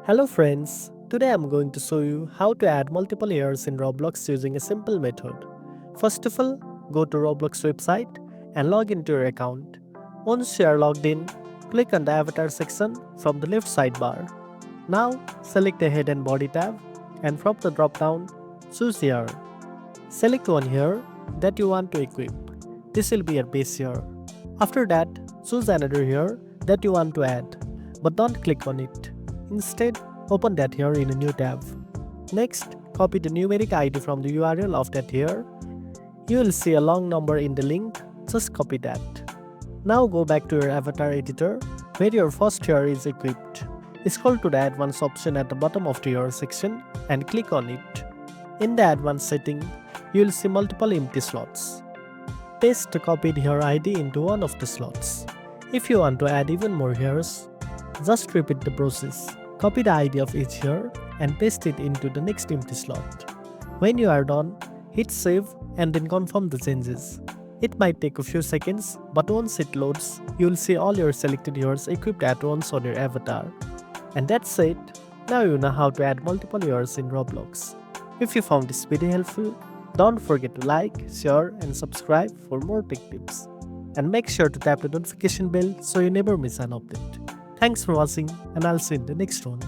Hello friends, today I'm going to show you how to add multiple layers in Roblox using a simple method. First of all, go to Roblox website and log into your account. Once you are logged in, click on the avatar section from the left sidebar. Now select the head and body tab and from the drop down, choose hair. Select one hair that you want to equip. This will be your base hair. After that, choose another hair that you want to add, but don't click on it. Instead, open that hair in a new tab. Next, copy the numeric ID from the URL of that hair. You will see a long number in the link, just copy that. Now go back to your avatar editor where your first hair is equipped. Scroll to the advanced option at the bottom of the hair section and click on it. In the advanced setting, you will see multiple empty slots. Paste the copied hair ID into one of the slots. If you want to add even more hairs, just repeat the process. Copy the ID of each hair and paste it into the next empty slot. When you are done, hit save and then confirm the changes. It might take a few seconds, but once it loads, you will see all your selected hairs equipped at once on your avatar. And that's it. Now you know how to add multiple hairs in Roblox. If you found this video helpful, don't forget to like, share and subscribe for more tech tips. And make sure to tap the notification bell so you never miss an update. Thanks for watching and I'll see you in the next one.